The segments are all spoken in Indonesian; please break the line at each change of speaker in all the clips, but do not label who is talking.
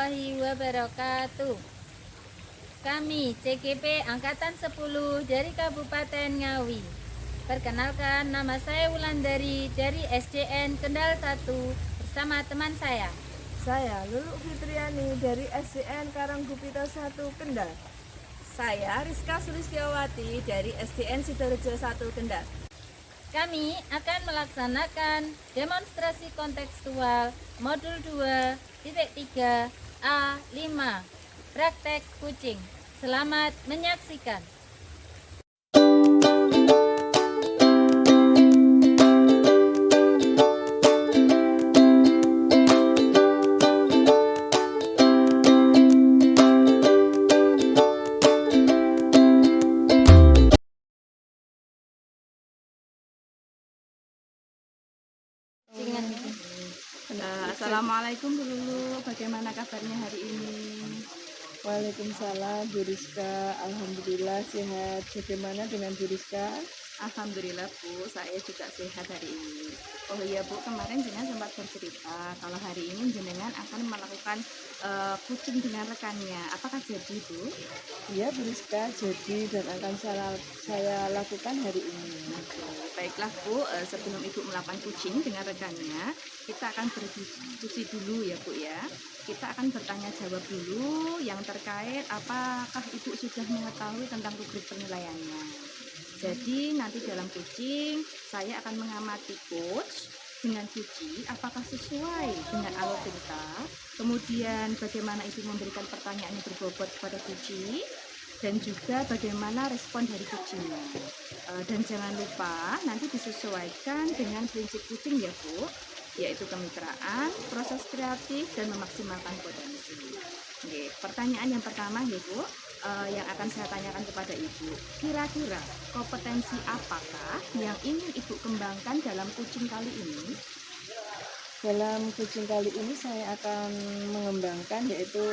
warahmatullahi wabarakatuh. Kami CGP Angkatan 10 dari Kabupaten Ngawi. Perkenalkan, nama saya Wulandari dari SDN Kendal 1 bersama teman saya.
Saya Lulu Fitriani dari SDN Karanggupita 1 Kendal. Saya Rizka Sulistiawati dari SDN Sidorejo 1 Kendal.
Kami akan melaksanakan demonstrasi kontekstual modul 2.3 A5 praktek kucing. Selamat menyaksikan.
Assalamualaikum Bu Lulu, bagaimana kabarnya hari ini?
Waalaikumsalam Bu Rizka, alhamdulillah sehat. Bagaimana dengan Bu Rizka?
Alhamdulillah Bu, saya juga sehat hari ini. Oh iya Bu, kemarin jenengan sempat bercerita kalau hari ini jenengan akan melakukan kucing dengan rekannya. Apakah jadi Bu?
Iya Bu Rizka, jadi dan akan saya lakukan hari ini.
Baiklah Bu, sebelum Ibu melakukan kucing dengan rekannya, kita akan berdiskusi dulu ya Bu ya. Kita akan bertanya jawab dulu yang terkait apakah Ibu sudah mengetahui tentang rubrik penilaiannya. Jadi nanti dalam kucing saya akan mengamati coach dengan kucing apakah sesuai dengan alur cerita, kemudian bagaimana Ibu memberikan pertanyaan yang berbobot kepada kucing, dan juga bagaimana respon dari kucingnya. Dan jangan lupa nanti disesuaikan dengan prinsip kucing ya Bu, yaitu kemitraan, proses kreatif, dan memaksimalkan potensi. Oke, pertanyaan yang pertama ya Bu, yang akan saya tanyakan kepada Ibu, kira-kira kompetensi apakah yang ingin Ibu kembangkan dalam kucing kali ini?
Dalam kucing kali ini saya akan mengembangkan yaitu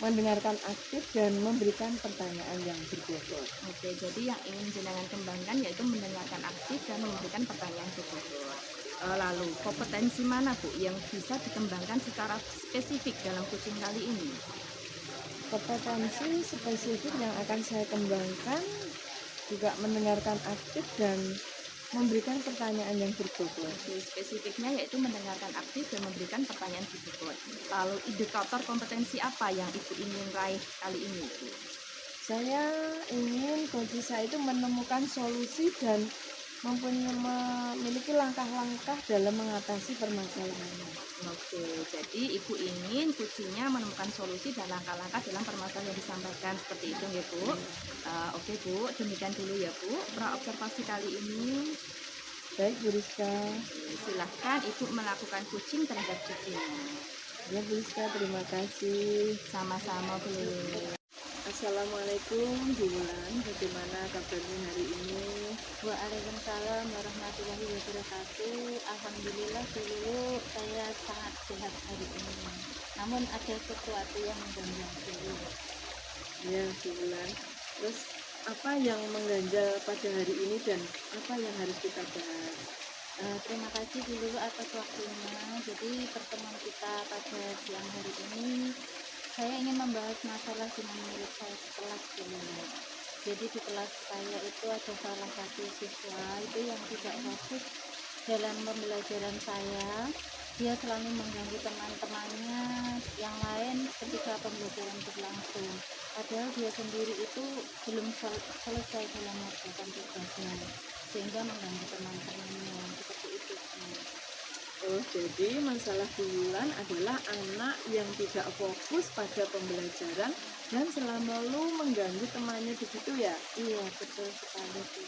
mendengarkan aktif dan memberikan pertanyaan yang berbobot.
Oke, jadi yang ingin jenengan kembangkan yaitu mendengarkan aktif dan memberikan pertanyaan berbobot. Lalu kompetensi mana Bu yang bisa dikembangkan secara spesifik dalam kucing kali ini?
Kompetensi spesifik yang akan saya kembangkan juga mendengarkan aktif dan memberikan pertanyaan yang berbobot.
Oke, spesifiknya yaitu mendengarkan aktif dan memberikan pertanyaan berbobot. Lalu indikator kompetensi apa yang Ibu ingin raih kali ini Bu?
Saya ingin coach saya itu menemukan solusi dan memiliki langkah-langkah dalam mengatasi permasalahannya.
Oke, jadi Ibu ingin kucingnya menemukan solusi dan langkah-langkah dalam permasalahan yang disampaikan seperti itu ya Bu. Oke Bu, demikian dulu ya Bu praobservasi kali ini.
Baik Bu Rizka.
Silahkan Ibu melakukan kucing terhadap kucingnya.
Ya Bu Rizka, terima kasih.
Sama-sama Bu.
Assalamualaikum Bu Wulan, bagaimana kabarnya hari ini?
Waalaikumsalam warahmatullahi wabarakatuh. Alhamdulillah dulu saya sangat sehat hari ini. Namun ada sesuatu yang mengganjal dulu.
Ya Bu Wulan. Terus apa yang mengganjal pada hari ini dan apa yang harus kita bahas?
Terima kasih dulu atas waktunya. Jadi pertemuan kita pada siang hari ini, saya ingin membahas masalah dengan murid saya sekelas dulu. Jadi di kelas saya itu ada salah satu siswa itu yang tidak fokus dalam pembelajaran saya. Dia selalu mengganggu teman-temannya yang lain ketika pembelajaran berlangsung. Padahal dia sendiri itu belum selesai dalam mengerjakan tugasnya, sehingga mengganggu teman-temannya seperti itu.
Oh, jadi masalah Bu Wulan adalah anak yang tidak fokus pada pembelajaran dan selalu mengganggu temannya begitu ya?
Iya, betul sekali Bu.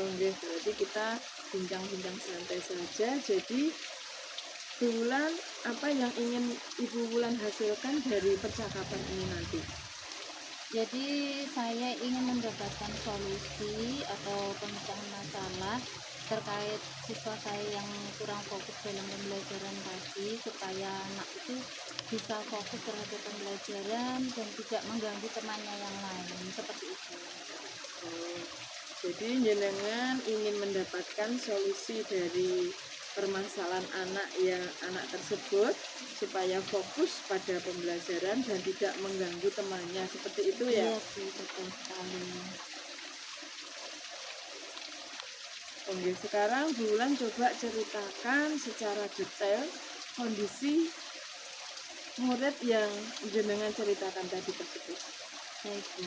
Oh, berarti kita bincang-bincang santai saja. Jadi Bu Wulan, apa yang ingin Ibu Wulan hasilkan dari percakapan ini nanti?
Jadi saya ingin mendapatkan solusi atau pemecahan masalah terkait siswa saya yang kurang fokus dalam pembelajaran tadi, supaya anak itu bisa fokus terhadap pembelajaran dan tidak mengganggu temannya yang lain, seperti itu.
Oh, jadi jenengan ingin mendapatkan solusi dari permasalahan anak tersebut supaya fokus pada pembelajaran dan tidak mengganggu temannya, seperti itu ya.
Iya Bu, betul sekali.
Oke, sekarang Bulan coba ceritakan secara detail kondisi murid yang jenengan ceritakan tadi tersebut.
Baik Bu,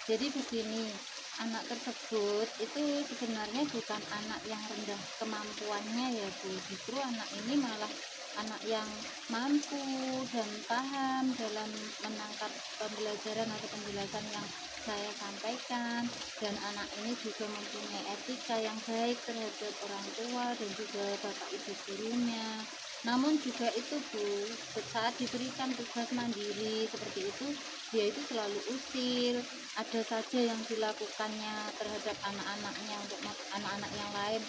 jadi begini, anak tersebut itu sebenarnya bukan anak yang rendah kemampuannya ya Bu, justru anak ini malah anak yang mampu dan paham dalam menangkap pembelajaran atau penjelasan yang saya sampaikan, dan anak ini juga mempunyai etika yang baik terhadap orang tua dan juga bapak ibu gurunya. Namun juga itu Bu, saat diberikan tugas mandiri seperti itu, dia itu selalu usil, ada saja yang dilakukannya terhadap anak-anaknya, untuk anak-anak yang lain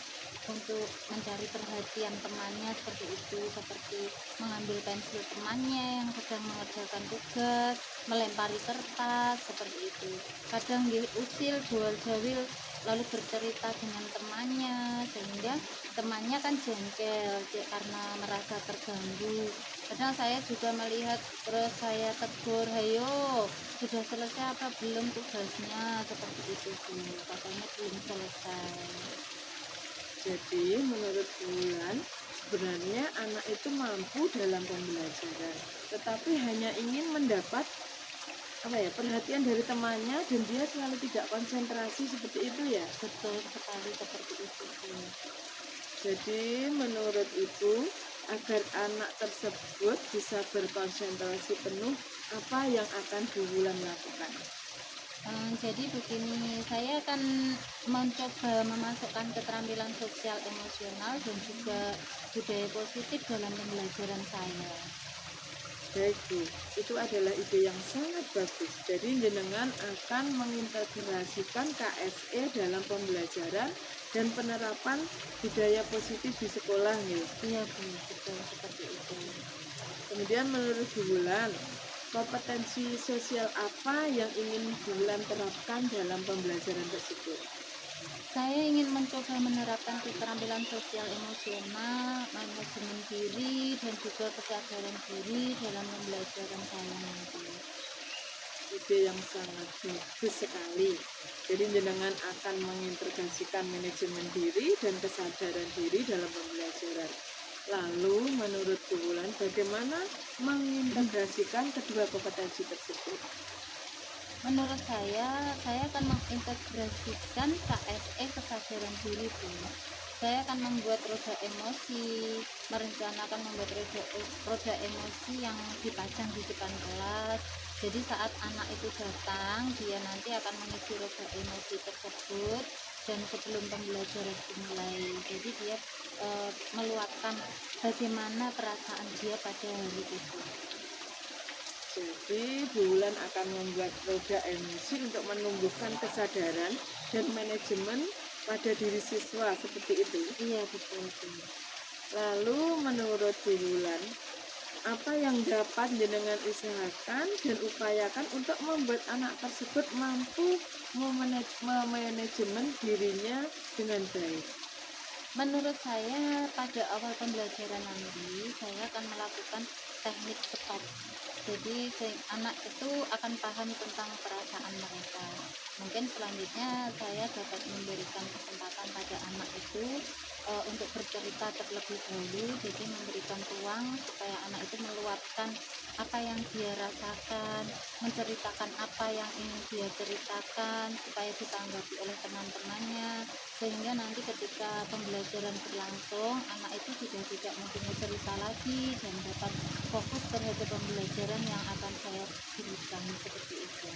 untuk mencari perhatian temannya seperti itu, seperti mengambil pensil temannya yang sedang mengerjakan tugas, melempari kertas seperti itu. Kadang dia usil, jual-jawil, lalu bercerita dengan temannya sehingga temannya kan jengkel karena merasa terganggu. Kadang saya juga melihat, terus saya tegur, hayo sudah selesai apa belum tugasnya, seperti itu Bu, katanya belum selesai.
Jadi menurut Bulan, sebenarnya anak itu mampu dalam pembelajaran, tetapi hanya ingin mendapat perhatian dari temannya dan dia selalu tidak konsentrasi, seperti itu ya.
Betul sekali, seperti itu Bu.
Jadi menurut Ibu, agar anak tersebut bisa berkonsentrasi penuh, apa yang akan Bu Bulan lakukan?
Jadi begini, saya akan mencoba memasukkan keterampilan sosial emosional dan juga budaya positif dalam pembelajaran saya.
Baik Bu, itu adalah ide yang sangat bagus. Jadi jenengan akan mengintegrasikan KSE dalam pembelajaran dan penerapan budaya positif di sekolah nih.
Iya Bu, betul seperti itu.
Kemudian menurut Bu Bulan, kompetensi sosial apa yang ingin Bulan terapkan dalam pembelajaran tersebut?
Saya ingin mencoba menerapkan keterampilan sosial emosional, manajemen diri, dan juga kesadaran diri dalam pembelajaran saya nanti.
Ide yang sangat bagus sekali. Jadi jenengan akan mengintegrasikan manajemen diri dan kesadaran diri dalam pembelajaran. Lalu menurut Bu Bulan, bagaimana mengintegrasikan kedua kompetensi tersebut?
Menurut saya akan mengintegrasikan KSE kesadaran diri Bu. Saya akan membuat roda emosi, merencanakan membuat roda emosi yang dipajang di depan kelas. Jadi saat anak itu datang, dia nanti akan mengisi roda emosi tersebut, dan sebelum pembelajaran dimulai. Jadi dia meluapkan bagaimana perasaan dia pada hari itu.
Jadi Bulan akan membuat roda emosi untuk menumbuhkan kesadaran dan manajemen pada diri siswa, seperti itu.
Iya betul Bu.
Lalu menurut Bulan, apa yang dapat jenengan usahakan dan upayakan untuk membuat anak tersebut mampu memanajemen dirinya dengan baik?
Menurut saya pada awal pembelajaran nanti saya akan melakukan teknik stop. Jadi anak itu akan paham tentang perasaan mereka. Mungkin selanjutnya saya dapat memberikan kesempatan pada anak itu untuk bercerita terlebih dahulu. Jadi memberikan ruang supaya anak itu meluapkan apa yang dia rasakan, menceritakan apa yang ingin dia ceritakan supaya ditanggapi oleh teman-temannya, sehingga nanti ketika pembelajaran berlangsung anak itu sudah tidak mempunyai cerita lagi dan dapat fokus terhadap pembelajaran yang akan saya berikan, seperti itu.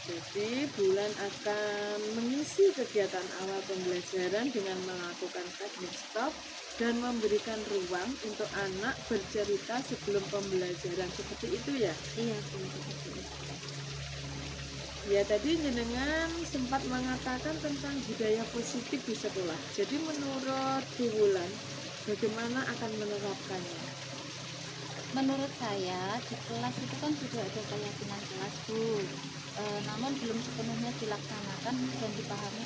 Jadi Bulan akan mengisi kegiatan awal pembelajaran dengan melakukan teknik stop dan memberikan ruang untuk anak bercerita sebelum pembelajaran, seperti itu ya.
Iya Bu, seperti itu.
Ya, tadi jenengan sempat mengatakan tentang budaya positif di sekolah. Jadi menurut Bu Wulan, bagaimana akan menerapkannya?
Menurut saya di kelas itu kan sudah ada keyakinan kelas Bu, namun belum sepenuhnya dilaksanakan dan dipahami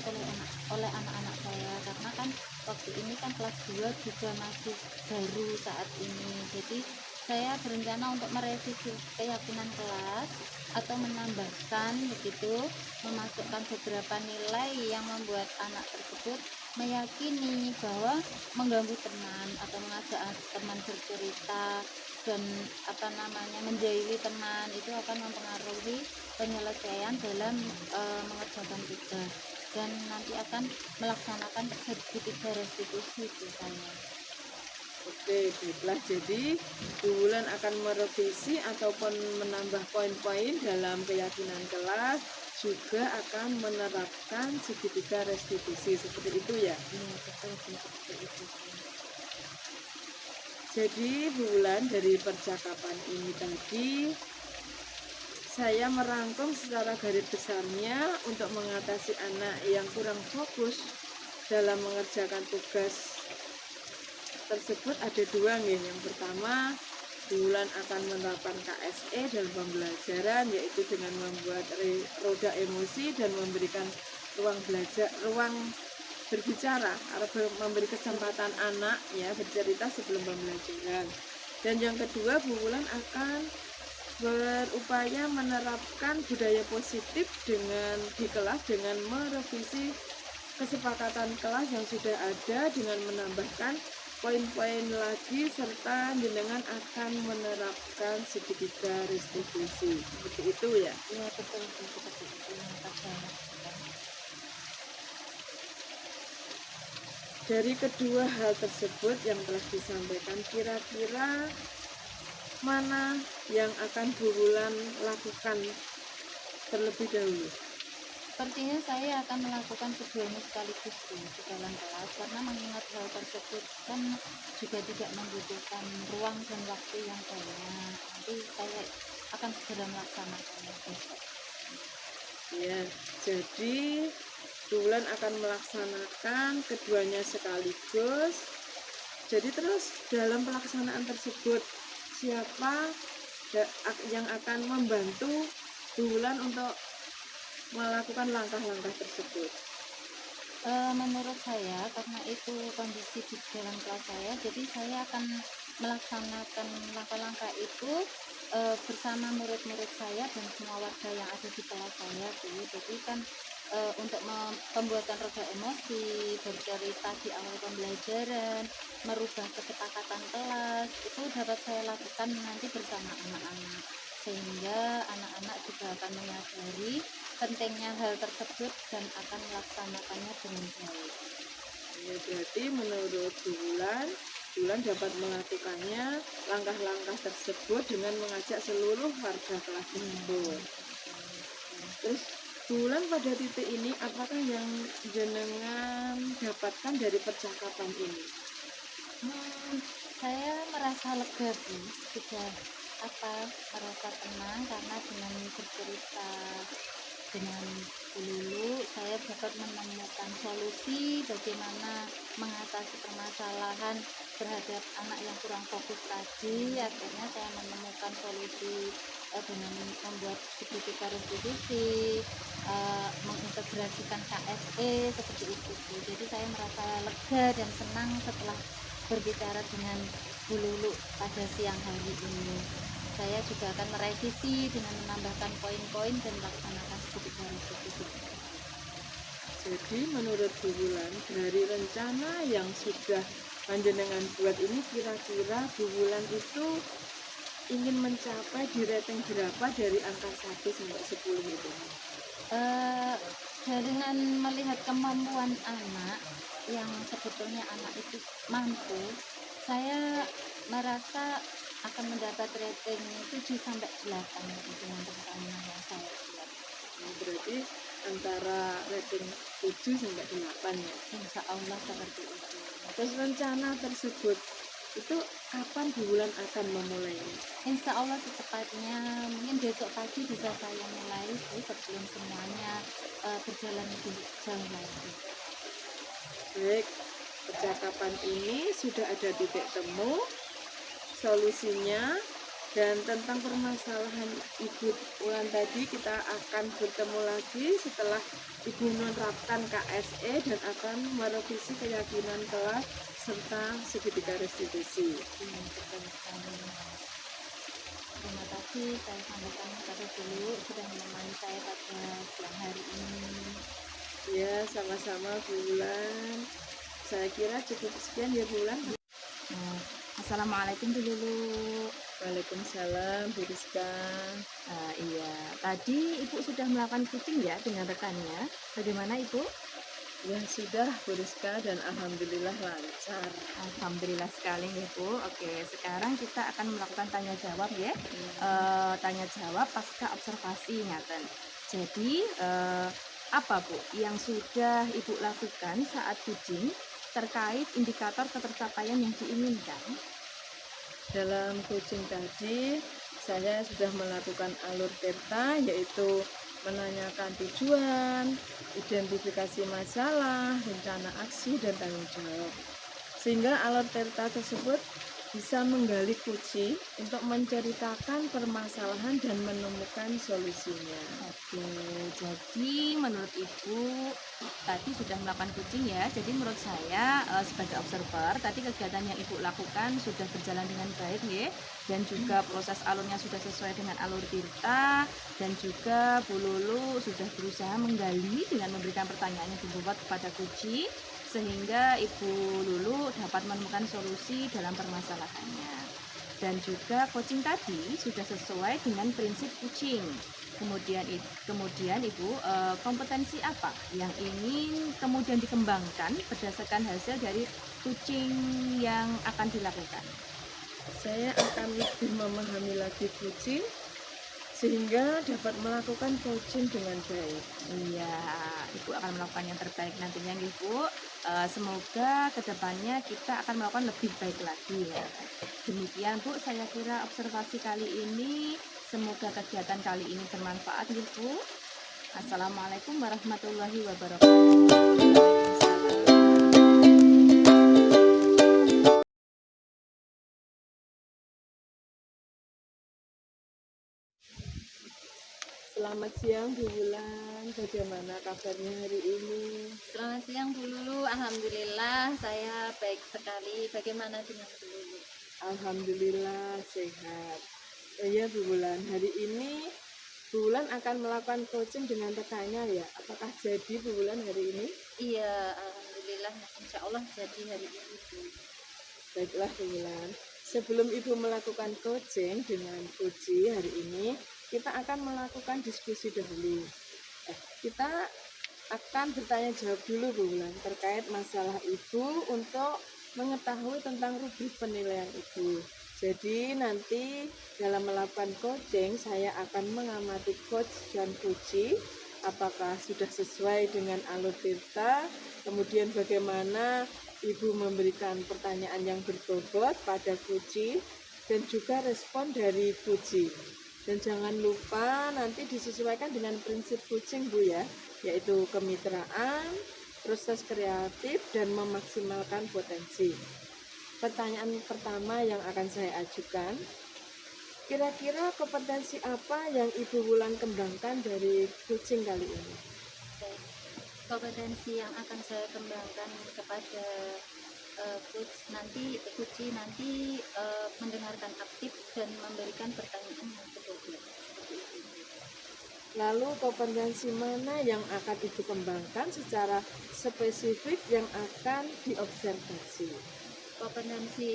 oleh anak-anak saya, karena kan waktu ini kan kelas 2 juga masih baru saat ini. Jadi saya berencana untuk merevisi keyakinan kelas atau menambahkan begitu, memasukkan beberapa nilai yang membuat anak tersebut meyakini bahwa mengganggu teman atau mengajak teman bercerita dan menjahili teman itu akan mempengaruhi penyelesaian dalam mengerjakan tugas, dan nanti akan melaksanakan segitiga restitusi itu saya.
Oke, baiklah. Jadi Bu Wulan akan merevisi ataupun menambah poin-poin dalam keyakinan kelas, juga akan menerapkan segitiga restitusi seperti itu ya.
Iya betul seperti itu.
Jadi Bu Wulan, dari percakapan ini tadi saya merangkum secara garis besarnya untuk mengatasi anak yang kurang fokus dalam mengerjakan tugas tersebut ada dua nih. Yang pertama, Bu Wulan akan menerapkan KSE dalam pembelajaran, yaitu dengan membuat roda emosi dan memberikan ruang belajar, ruang berbicara, atau memberi kesempatan anak ya bercerita sebelum pembelajaran. Dan yang kedua, Bu Wulan akan berupaya menerapkan budaya positif di kelas dengan merevisi kesepakatan kelas yang sudah ada dengan menambahkan poin-poin lagi, serta jenengan akan menerapkan segitiga restitusi seperti itu ya.
Iya betul seperti itu yang akan saya lakukan.
Dari kedua hal tersebut yang telah disampaikan, kira-kira mana yang akan Bu Wulan lakukan terlebih dahulu?
Sepertinya saya akan melakukan keduanya sekaligus di dalam kelas, karena mengingat hal tersebut kan juga tidak membutuhkan ruang dan waktu yang banyak. Nanti saya akan segera melaksanakannya besok.
Ya, jadi Bu Wulan akan melaksanakan keduanya sekaligus. Jadi terus dalam pelaksanaan tersebut, siapa yang akan membantu Bu Wulan untuk melakukan langkah-langkah tersebut?
Menurut saya, karena itu kondisi di dalam kelas saya, jadi saya akan melaksanakan langkah-langkah itu bersama murid-murid saya dan semua warga yang ada di kelas saya tuh. Jadi kan untuk pembuatan roda emosi, bercerita di awal pembelajaran, merubah kesepakatan kelas, itu dapat saya lakukan nanti bersama anak-anak, sehingga anak-anak juga akan menyadari pentingnya hal tersebut dan akan melaksanakannya dengan baik.
Ya, berarti menurut Bu Wulan dapat melakukannya langkah-langkah tersebut dengan mengajak seluruh warga kelas tersebut. Terus Bu Wulan, pada titik ini apakah yang jenengan dapatkan dari percakapan ini?
Saya merasa lega Bu, sudah merasa tenang karena dengan bercerita dengan Bu Lulu saya dapat menemukan solusi bagaimana mengatasi permasalahan terhadap anak yang kurang fokus tadi. Akhirnya saya menemukan solusi dengan membuat segitiga restitusi, mengintegrasikan KSE seperti itu Bu. Jadi saya merasa lega dan senang setelah berbicara dengan Bu Lulu pada siang hari ini. Saya juga akan merevisi dengan menambahkan poin-poin dan melaksanakan segitiga restitusi.
Jadi menurut Bu Wulan, dari rencana yang sudah panjenengan buat ini, kira-kira Bu Wulan itu ingin mencapai di rating berapa dari angka 1 sampai 10 itu?
Dengan melihat kemampuan anak yang sebetulnya anak itu mampu, saya merasa akan mendapat rating 7 sampai 8 dengan rencana yang saya buat.
Berarti antara rating 7 sampai 8 ya.
Insya Allah seperti itu.
Terus rencana tersebut itu kapan Bu Wulan akan memulainya?
Insya Allah secepatnya, mungkin besok pagi bisa saya mulai sebelum semuanya berjalan lebih jauh lagi.
Baik, percakapan ini sudah ada titik temu, solusinya Dan tentang permasalahan Ibu Wulan tadi kita akan bertemu lagi setelah Ibu menerapkan KSE dan akan merevisi keyakinan kelas serta segitiga restitusi.
Betul sekali. Terima kasih saya sampaikan kepada dulu sudah menemani saya pada siang hari ini.
Ya, sama-sama Bu Wulan. Saya kira cukup sekian ya Bu Wulan.
Nah, Assalamualaikum dulu.
Waalaikumsalam Bu Rizka.
Iya, tadi Ibu sudah melakukan coaching ya dengan rekannya. Bagaimana Ibu?
Ya sudah Bu Rizka dan alhamdulillah lancar.
Alhamdulillah sekali nih Bu. Oke, sekarang kita akan melakukan tanya jawab ya. Tanya jawab pasca observasi ngaten. Jadi apa Bu yang sudah Ibu lakukan saat coaching terkait indikator ketercapaian yang diinginkan?
Dalam coaching tadi saya sudah melakukan alur Tirta, yaitu menanyakan tujuan, identifikasi masalah, rencana aksi, dan tanggung jawab. Sehingga alur Tirta tersebut bisa menggali kunci untuk menceritakan permasalahan dan menemukan solusinya.
Oke, jadi menurut Ibu tadi sudah melakukan coaching ya. Jadi menurut saya sebagai observer tadi kegiatan yang Ibu lakukan sudah berjalan dengan baik ya. Dan juga proses alurnya sudah sesuai dengan alur Tirta, dan juga Bu Lulu sudah berusaha menggali dengan memberikan pertanyaan yang berbobot kepada kunci sehingga Ibu Lulu dapat menemukan solusi dalam permasalahannya. Dan juga coaching tadi sudah sesuai dengan prinsip coaching. Kemudian Ibu, kompetensi apa yang ingin kemudian dikembangkan berdasarkan hasil dari coaching yang akan dilakukan?
Saya akan lebih memahami lagi coaching sehingga dapat melakukan coaching dengan baik.
Iya, Ibu akan melakukan yang terbaik nantinya Ibu. Semoga kedepannya kita akan melakukan lebih baik lagi ya. Demikian Bu, saya kira observasi kali ini. Semoga kegiatan kali ini bermanfaat Ibu. Assalamualaikum warahmatullahi wabarakatuh.
Selamat siang Bu Wulan, bagaimana kabarnya hari ini?
Selamat siang Bu Lulu, alhamdulillah saya baik sekali. Bagaimana dengan Bu Lulu?
Alhamdulillah sehat. Ya Bu Wulan, hari ini Bu Wulan akan melakukan coaching dengan rekannya ya. Apakah jadi Bu Wulan hari ini?
Iya, alhamdulillah, insya Allah jadi hari ini Bu.
Baiklah Bu Wulan, sebelum Ibu melakukan coaching dengan Puji hari ini, kita akan melakukan diskusi dahulu. Kita akan bertanya jawab dulu Bu Wulan terkait masalah Ibu untuk mengetahui tentang rubrik penilaian Ibu. Jadi nanti dalam melakukan coaching saya akan mengamati coach dan Puji apakah sudah sesuai dengan alur Tirta, kemudian bagaimana Ibu memberikan pertanyaan yang berbobot pada Puji dan juga respon dari Puji. Dan jangan lupa nanti disesuaikan dengan prinsip coaching Bu ya, yaitu kemitraan, proses kreatif, dan memaksimalkan potensi. Pertanyaan pertama yang akan saya ajukan, kira-kira kompetensi apa yang Ibu Wulan kembangkan dari coaching kali ini?
Kompetensi yang akan saya kembangkan kepada Puji nanti mendengarkan aktif dan memberikan pertanyaan yang berbobot.
Lalu kompetensi mana yang akan Ibu kembangkan secara spesifik yang akan diobservasi?
Kompetensi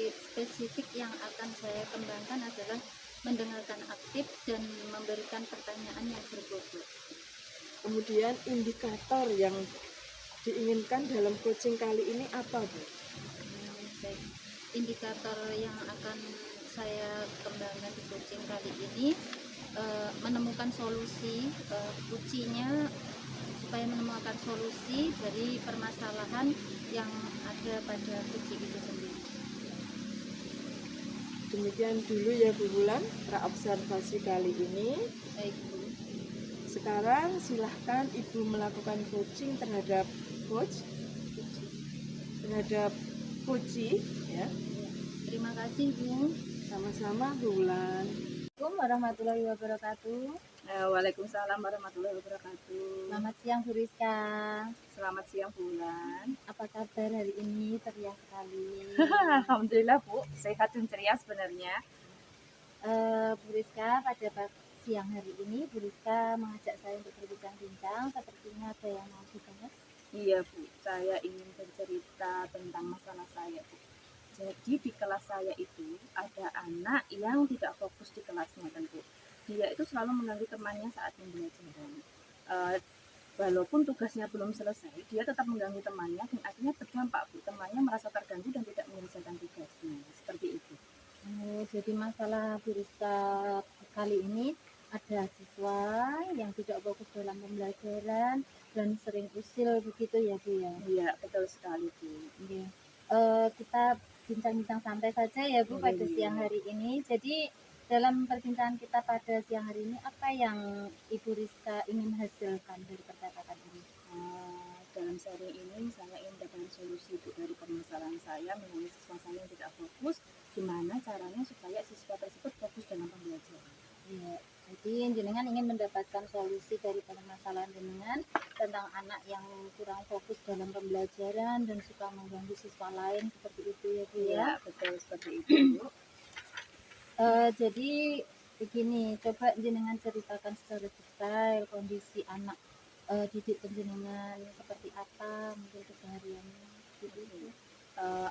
spesifik yang akan saya kembangkan adalah mendengarkan aktif dan memberikan pertanyaan yang berbobot.
Kemudian indikator yang diinginkan dalam coaching kali ini apa Bu?
Baik. Indikator yang akan saya kembangkan di coaching kali ini menemukan solusi kuncinya supaya menemukan solusi dari permasalahan yang ada pada kucing itu sendiri.
Demikian dulu ya Bu Wulan praobservasi kali ini.
Baik Bu.
Sekarang silahkan Ibu melakukan coaching terhadap coach, terhadap Puji ya.
Terima kasih Bu.
Sama-sama Bulan.
Assalamualaikum warahmatullahi wabarakatuh.
Waalaikumsalam warahmatullahi wabarakatuh.
Selamat siang Bu Rizka.
Selamat siang Bulan.
Apa kabar hari ini? Ceria sekali.
Alhamdulillah Bu, sehat dan ceria sebenarnya.
Bu Rizka, pada siang hari ini Bu Rizka mengajak saya untuk berbincang-bincang. Sepertinya ada yang mau dibahas.
Iya Bu, saya ingin bercerita tentang masalah saya Bu. Jadi di kelas saya itu ada anak yang tidak fokus di kelasnya kan Bu. Dia itu selalu mengganggu temannya saat pembelajaran. Walaupun tugasnya belum selesai, dia tetap mengganggu temannya dan akhirnya berdampak Bu. Temannya merasa terganggu dan tidak mengerjakan tugasnya. Seperti itu.
Jadi masalah Bu Rizka kali ini ada siswa yang tidak fokus dalam pembelajaran dan sering usil begitu ya Bu ya.
Iya, betul sekali Bu.
Oke. Kita bincang-bincang santai saja ya Bu
Iya,
pada
iya.
siang hari ini. Jadi dalam perbincangan kita pada siang hari ini apa yang Ibu Rizka ingin hasilkan dari percakapan ini?
Dalam sharing ini saya ingin mendapatkan solusi Bu dari permasalahan saya mengenai siswa saya yang tidak fokus. Gimana caranya supaya siswa tersebut fokus dalam pembelajaran?
Iya. Jadi jenengan ingin mendapatkan solusi dari permasalahan jenengan tentang anak yang kurang fokus dalam pembelajaran dan suka mengganggu siswa lain seperti itu ya Bu ya.
Iya, betul seperti itu Bu.
Jadi begini, coba jenengan ceritakan secara detail kondisi anak didik jenengan seperti apa mungkin kesehariannya gitu.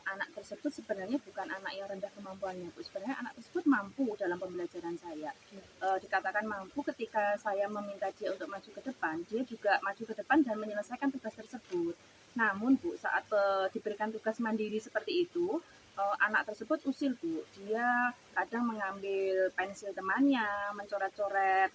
Anak tersebut sebenarnya bukan anak yang rendah kemampuannya Bu. Sebenarnya anak tersebut mampu dalam pembelajaran saya. Dikatakan mampu ketika saya meminta dia untuk maju ke depan, dia juga maju ke depan dan menyelesaikan tugas tersebut. Namun Bu, saat diberikan tugas mandiri seperti itu, anak tersebut usil Bu. Dia kadang mengambil pensil temannya, mencoret-coret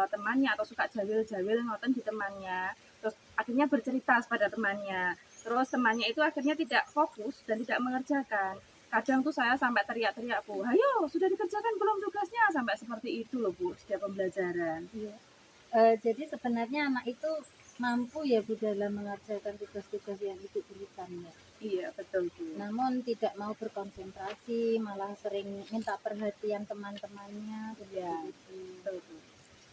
temannya atau suka jawil-jawil ngoten di temannya. Terus akhirnya bercerita pada temannya. Terus temannya itu akhirnya tidak fokus dan tidak mengerjakan. Kadang tuh saya sampai teriak-teriak Bu, ayo sudah dikerjakan belum tugasnya? Sampai seperti itu loh Bu, setiap pembelajaran.
Iya. Jadi sebenarnya anak itu mampu ya Bu dalam mengerjakan tugas-tugas yang Ibu berikan ya.
Iya betul Bu.
Namun tidak mau berkonsentrasi, malah sering minta perhatian teman-temannya
Iya,
begitu.
betul Bu.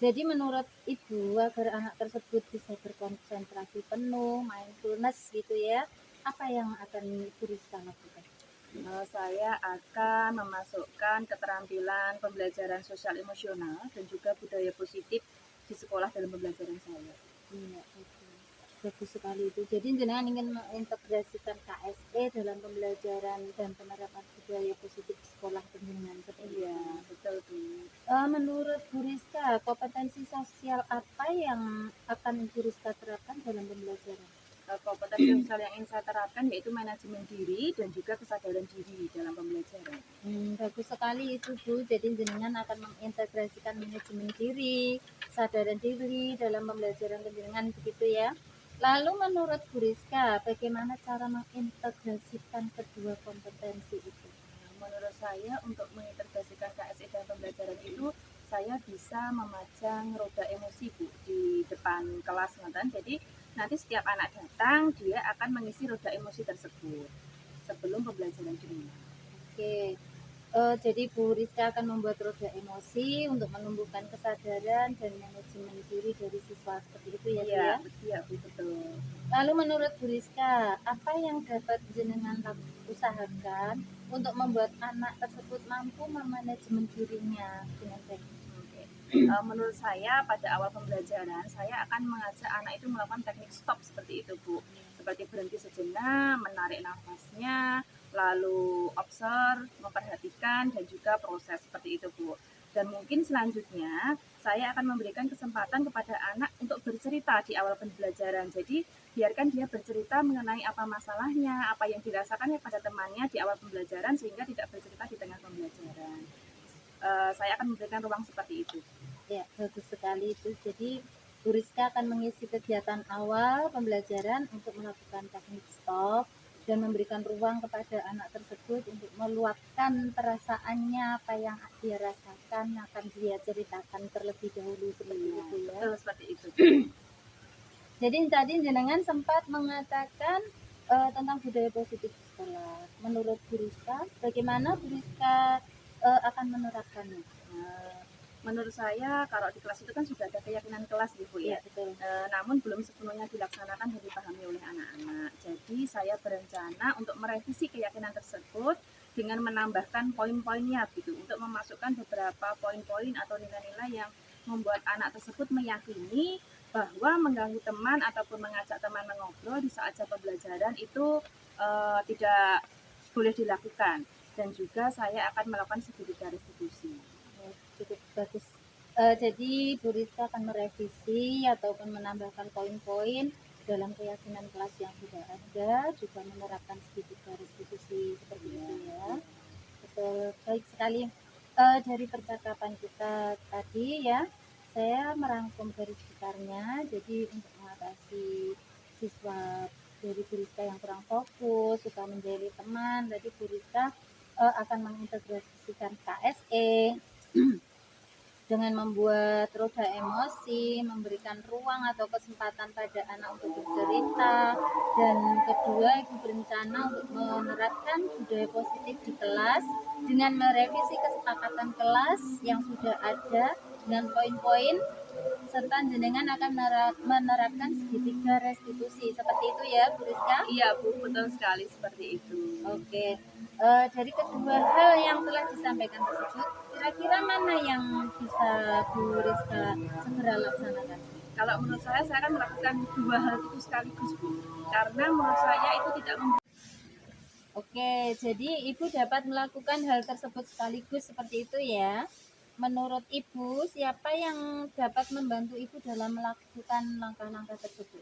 Jadi menurut Ibu agar anak tersebut bisa berkonsentrasi penuh, mindfulness gitu ya, apa yang akan Ibu Rizka lakukan?
Saya akan memasukkan keterampilan pembelajaran sosial emosional dan juga budaya positif di sekolah dalam pembelajaran saya.
Iya, oke. Bagus sekali itu. Jadi jenengan ingin mengintegrasikan KSE dalam pembelajaran dan penerapan budaya positif di sekolah jenengan seperti
Iya,
itu.
betul Bu.
Menurut Bu Rizka, kompetensi sosial apa yang akan Bu Rizka terapkan dalam pembelajaran?
Kompetensi sosial yang ingin saya terapkan yaitu manajemen diri dan juga kesadaran diri dalam pembelajaran.
Bagus sekali itu Bu. Jadi jenengan akan mengintegrasikan manajemen diri, kesadaran diri dalam pembelajaran jenengan begitu ya. Lalu menurut Bu Rizka, bagaimana cara mengintegrasikan kedua kompetensi itu?
Menurut saya untuk mengintegrasikan KSE dalam pembelajaran itu saya bisa memajang roda emosi Bu di depan kelas ngoten. Jadi nanti setiap anak datang dia akan mengisi roda emosi tersebut sebelum pembelajaran dimulai.
Oke. Jadi Bu Rizka akan membuat roda emosi untuk menumbuhkan kesadaran dan manajemen diri dari siswa seperti itu ya Bu
Iya,
ya.
iya Bu betul.
Lalu menurut Bu Rizka, apa yang dapat jenengan usahakan untuk membuat anak tersebut mampu memanajemen dirinya dengan baik?
Oke. Menurut saya pada awal pembelajaran saya akan mengajak anak itu melakukan teknik stop seperti itu Bu. Seperti berhenti sejenak, menarik nafasnya, lalu observe, memperhatikan dan juga proses seperti itu Bu. Dan mungkin selanjutnya saya akan memberikan kesempatan kepada anak untuk bercerita di awal pembelajaran. Jadi biarkan dia bercerita mengenai apa masalahnya, apa yang dirasakannya pada temannya di awal pembelajaran sehingga tidak bercerita di tengah pembelajaran. Saya akan memberikan ruang seperti itu.
Ya, bagus sekali itu. Jadi Bu Rizka akan mengisi kegiatan awal pembelajaran untuk melakukan teknik stop dan memberikan ruang kepada anak tersebut untuk meluapkan perasaannya, apa yang dia rasakan akan dia ceritakan terlebih dahulu seperti itu ya.
Betul seperti itu.
Jadi tadi jenengan sempat mengatakan tentang budaya positif di sekolah. Menurut Bu Rizka, bagaimana Bu Rizka akan menerapkannya?
Nah, menurut saya kalau di kelas itu kan sudah ada keyakinan kelas gitu
Iya,
ya.
betul.
Namun belum sepenuhnya dilaksanakan dan dipahami oleh anak-anak. Jadi saya berencana untuk merevisi keyakinan tersebut dengan menambahkan poin-poinnya gitu, untuk memasukkan beberapa poin-poin atau nilai-nilai yang membuat anak tersebut meyakini bahwa mengganggu teman ataupun mengajak teman mengobrol di saat jam pembelajaran itu tidak boleh dilakukan. Dan juga saya akan melakukan segitiga restitusi.
Oh, cukup bagus. Jadi Bu Rizka akan merevisi ataupun menambahkan poin-poin dalam keyakinan kelas yang sudah ada, juga menerapkan segitiga restitusi seperti itu ya. Betul, baik sekali. Dari percakapan kita tadi ya, saya merangkum garis besarnya. Jadi untuk mengatasi siswa dari Bu Rizka yang kurang fokus, suka menjadi teman, tadi Bu Rizka akan mengintegrasikan KSE dengan membuat roda emosi, memberikan ruang atau kesempatan pada anak untuk bercerita, dan kedua ibu berencana untuk menerapkan budaya positif di kelas dengan merevisi kesepakatan kelas yang sudah ada dengan poin-poin, serta jenengan akan menerapkan segitiga restitusi seperti itu ya Bu Rizka.
Iya Bu, betul sekali seperti itu.
Oke, dari kedua hal yang telah disampaikan tersebut, kira-kira mana yang bisa Bu Rizka segera laksanakan?
Kalau menurut saya akan melakukan dua hal itu sekaligus Bu, karena menurut saya itu tidak
Oke, jadi Ibu dapat melakukan hal tersebut sekaligus seperti itu ya. Menurut Ibu, siapa yang dapat membantu Ibu dalam melakukan langkah-langkah tersebut?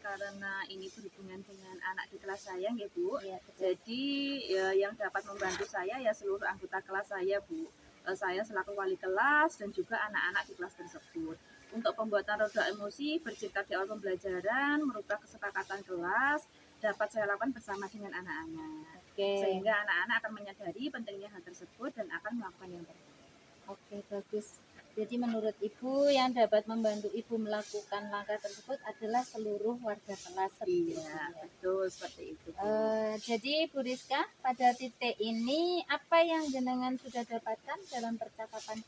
karena ini berhubungan dengan anak di kelas saya ya Bu.
Iya, betul.
Jadi yang dapat membantu saya ya seluruh anggota kelas saya Bu. Saya selaku wali kelas dan juga anak-anak di kelas tersebut. Untuk pembuatan roda emosi bercerita di awal pembelajaran, merubah kesepakatan kelas, dapat saya lakukan bersama dengan anak-anak.
Oke.
Sehingga anak-anak akan menyadari pentingnya hal tersebut dan akan melakukan yang terbaik.
Oke, bagus. Jadi menurut Ibu yang dapat membantu Ibu melakukan langkah tersebut adalah seluruh warga kelas.
Iya, betul seperti itu.
Jadi Bu Rizka, pada titik ini apa yang jenengan sudah dapatkan dalam percakapan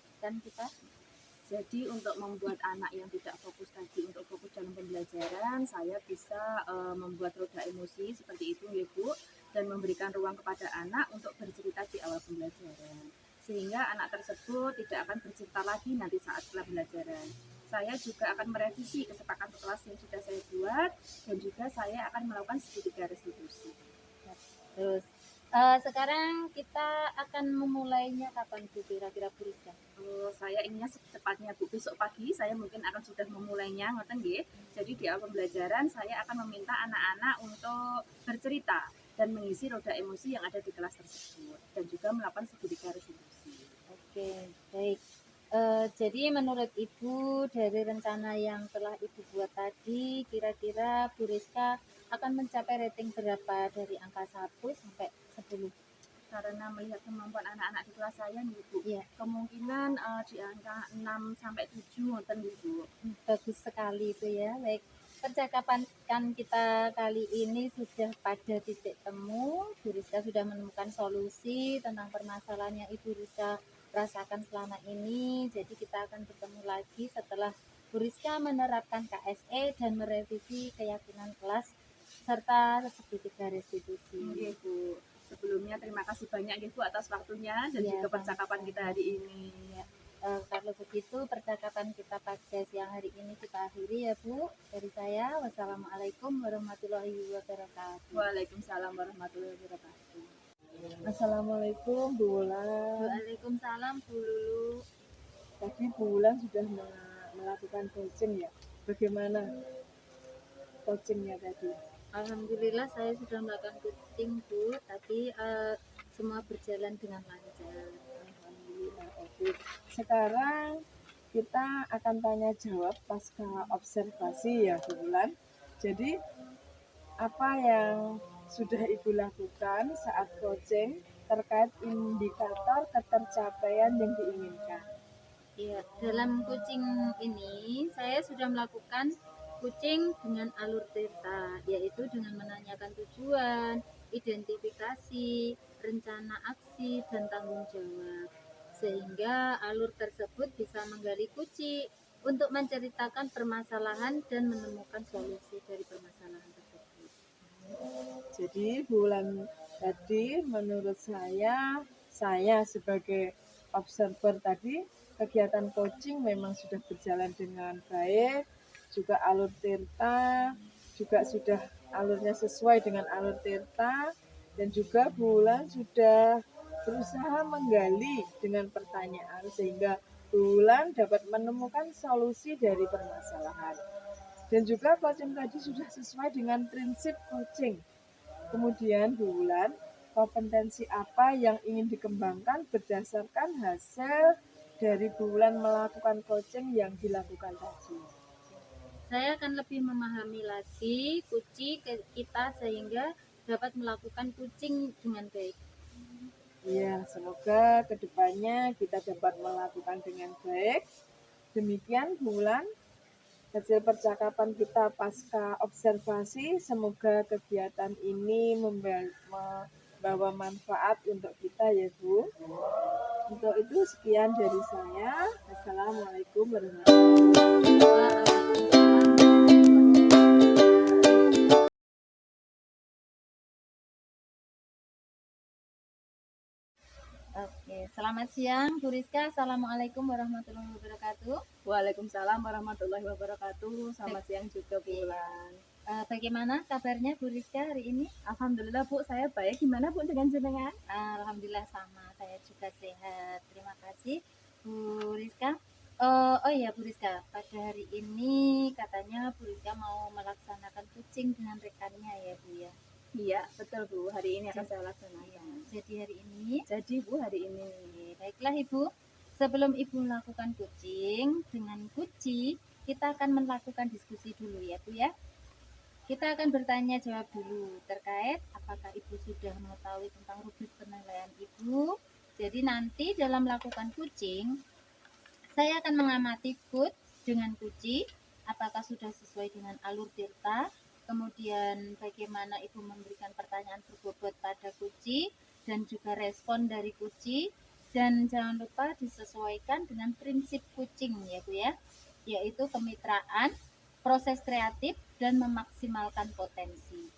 kita?
Jadi untuk membuat anak yang tidak fokus tadi untuk fokus dalam pembelajaran, saya bisa membuat roda emosi seperti itu ya Bu, dan memberikan ruang kepada anak untuk bercerita di awal pembelajaran. Sehingga anak tersebut tidak akan bercerita lagi nanti saat pembelajaran. Saya juga akan merevisi kesepakatan kelas yang sudah saya buat, dan juga saya akan melakukan segitiga restitusi.
Terus sekarang kita akan memulainya kapan Bu kira-kira Bu Rizka?
Saya inginnya secepatnya Bu, besok pagi saya mungkin akan sudah memulainya ngoten nggih. Jadi di awal pembelajaran saya akan meminta anak-anak untuk bercerita dan mengisi roda emosi yang ada di kelas tersebut dan juga melakukan segitiga restitusi.
Oke, baik. Jadi menurut Ibu dari rencana yang telah Ibu buat tadi, kira-kira Bu Rizka akan mencapai rating berapa dari angka 1 sampai 10?
Karena melihat kemampuan anak-anak di kelas saya nih Bu,
Iya.
kemungkinan di angka 6 sampai 7 ngoten nih Bu.
Bagus sekali itu ya. Baik, percakapan kita kali ini sudah pada titik temu. Bu Rizka sudah menemukan solusi tentang permasalahan yang Ibu Rizka rasakan selama ini. Jadi kita akan bertemu lagi setelah Bu Rizka menerapkan KSE dan merevisi keyakinan kelas serta segitiga restitusi.
Nggih Bu. Sebelumnya terima kasih banyak nggih Bu atas waktunya dan
Iya,
juga percakapan
sama-sama.
kita hari ini.
Kalau begitu percakapan kita pada siang hari ini kita akhiri ya Bu. Dari saya, wassalamualaikum warahmatullahi wabarakatuh.
Waalaikumsalam warahmatullahi wabarakatuh.
Assalamualaikum Bu Wulan.
Waalaikumsalam Bu Lulu.
Tadi Bu Wulan sudah melakukan coaching ya. Bagaimana coachingnya tadi?
Alhamdulillah saya sudah melakukan coaching Bu, tapi semua berjalan dengan lancar.
Alhamdulillah. Oke. Sekarang kita akan tanya jawab pasca observasi ya Bu Wulan. Jadi apa yang sudah Ibu lakukan saat coaching terkait indikator ketercapaian yang diinginkan?
Iya, dalam coaching ini saya sudah melakukan coaching dengan alur cerita, yaitu dengan menanyakan tujuan, identifikasi, rencana aksi, dan tanggung jawab. Sehingga alur tersebut bisa menggali kunci untuk menceritakan permasalahan dan menemukan solusi dari permasalahan tersebut.
Jadi bulan tadi menurut saya sebagai observer tadi, kegiatan coaching memang sudah berjalan dengan baik, juga alur tirta, juga sudah alurnya sesuai dengan alur tirta, dan juga bulan sudah berusaha menggali dengan pertanyaan sehingga bulan dapat menemukan solusi dari permasalahan. Dan juga coaching tadi sudah sesuai dengan prinsip coaching. Kemudian bulan, kompetensi apa yang ingin dikembangkan berdasarkan hasil dari bulan melakukan coaching yang dilakukan tadi.
Saya akan lebih memahami lagi kunci kita sehingga dapat melakukan coaching dengan baik.
Ya, semoga kedepannya kita dapat melakukan dengan baik. Demikian bulan hasil percakapan kita pasca observasi. Semoga kegiatan ini membawa manfaat untuk kita ya Bu. Untuk itu sekian dari saya. Assalamualaikum warahmatullahi wabarakatuh.
Oke, selamat siang Bu Rizka. Assalamualaikum warahmatullahi wabarakatuh.
Waalaikumsalam warahmatullahi wabarakatuh. Selamat siang juga bulan.
Bagaimana kabarnya Bu Rizka hari ini?
Alhamdulillah Bu, saya baik. Gimana Bu dengan jenengan?
Alhamdulillah sama, saya juga sehat. Terima kasih Bu Rizka. Oh iya Bu Rizka, pada hari ini katanya Bu Rizka mau melaksanakan coaching dengan rekannya ya Bu ya.
Iya, betul Bu. Hari ini akan saya laksanakan.
Jadi hari ini,
Bu, hari ini.
baiklah Ibu. Sebelum Ibu melakukan coaching dengan kunci, kita akan melakukan diskusi dulu ya Bu ya. Kita akan bertanya jawab dulu terkait apakah Ibu sudah mengetahui tentang rubrik penilaian Ibu. Jadi nanti dalam melakukan coaching, saya akan mengamati coach dengan kunci, apakah sudah sesuai dengan alur tirta, kemudian bagaimana Ibu memberikan pertanyaan berbobot pada kunci, dan juga respon dari kunci, dan jangan lupa disesuaikan dengan prinsip coaching ya Bu ya, yaitu kemitraan, proses kreatif, dan memaksimalkan potensi.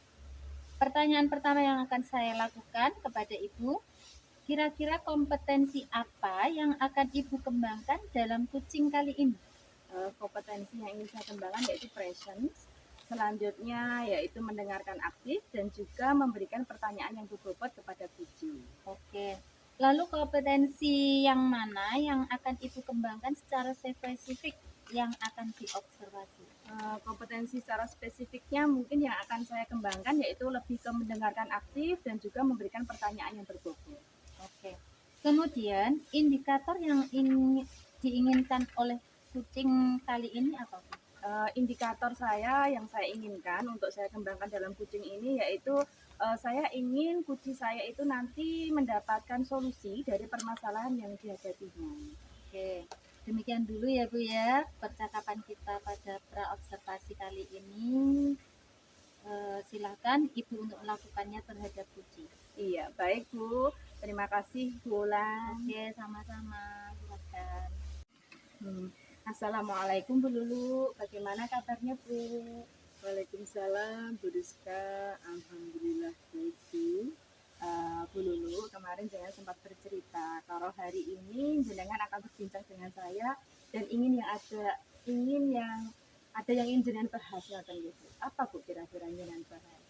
Pertanyaan pertama yang akan saya lakukan kepada Ibu, kira-kira kompetensi apa yang akan Ibu kembangkan dalam coaching kali ini?
Kompetensi yang ingin saya kembangkan yaitu presence. Selanjutnya yaitu mendengarkan aktif dan juga memberikan pertanyaan yang berbobot kepada kunci.
Oke. Lalu kompetensi yang mana yang akan Ibu kembangkan secara spesifik yang akan diobservasi?
Kompetensi secara spesifiknya mungkin yang akan saya kembangkan yaitu lebih ke mendengarkan aktif dan juga memberikan pertanyaan yang berbobot.
Oke. Kemudian indikator yang diinginkan oleh coaching kali ini apa Bu?
Indikator saya yang saya inginkan untuk saya kembangkan dalam coaching ini yaitu saya ingin kunci saya itu nanti mendapatkan solusi dari permasalahan yang dihadapinya.
Oke, demikian dulu ya Bu ya percakapan kita pada pra-observasi kali ini. Silakan Ibu untuk melakukannya terhadap kunci.
Iya, baik Bu. Terima kasih Bu Ulan.
Oke, sama-sama. Silakan.
Assalamualaikum Bu Lulu. Bagaimana kabarnya Bu?
Waalaikumsalam Bu Rizka. Alhamdulillah baik Bu.
Bu Lulu, kemarin jangan sempat bercerita kalau hari ini jenengan akan berbincang dengan saya dan ingin yang ingin jenengan bahas gitu. Apa Bu kira-kira jenengan bahas?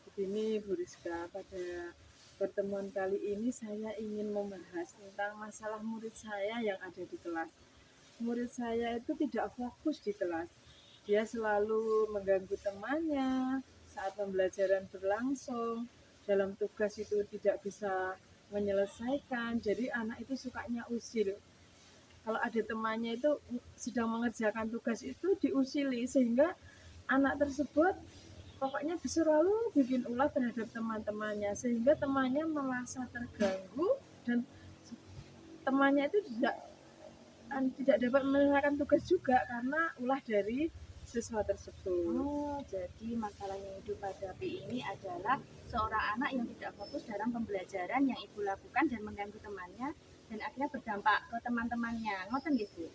Begini Bu Rizka, pada pertemuan kali ini saya ingin membahas tentang masalah murid saya yang ada di kelas. Murid saya itu tidak fokus di kelas. Dia selalu mengganggu temannya saat pembelajaran berlangsung. Dalam tugas itu tidak bisa menyelesaikan. Jadi anak itu sukanya usil. Kalau ada temannya itu sedang mengerjakan tugas itu diusili sehingga anak tersebut pokoknya selalu bikin ulah terhadap teman-temannya sehingga temannya merasa terganggu dan temannya itu tidak dapat menyelesaikan tugas juga karena ulah dari siswa tersebut.
Oh, jadi masalah yang hidup hadapi ini adalah seorang anak yang tidak fokus dalam pembelajaran yang ibu lakukan dan mengganggu temannya dan akhirnya berdampak ke teman-temannya. Ngoten gitu.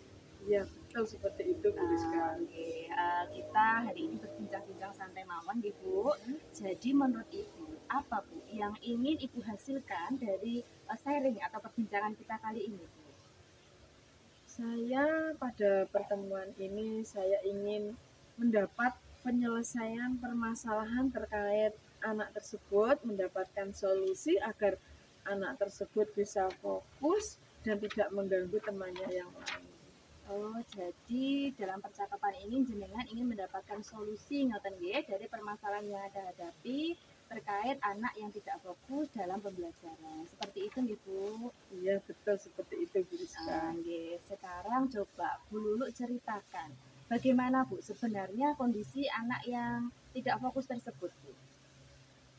Iya, betul seperti itu Bu Rizka.
Oke, kita hari ini berbincang-bincang santai mawon nggih Bu. Jadi menurut Ibu, apa Bu yang ingin Ibu hasilkan dari sharing atau perbincangan kita kali ini? Bu?
Saya pada pertemuan ini saya ingin mendapat penyelesaian permasalahan terkait anak tersebut, mendapatkan solusi agar anak tersebut bisa fokus dan tidak mengganggu temannya yang lain.
Oh, jadi dalam percakapan ini jenengan ingin mendapatkan solusi ngoten nggih dari permasalahan yang ada hadapi terkait anak yang tidak fokus dalam pembelajaran. Seperti itu nggih, Bu.
Iya, betul seperti itu Bu Rizka.
Nggih. Sekarang coba Bu Lulu ceritakan bagaimana Bu sebenarnya kondisi anak yang tidak fokus tersebut, Bu.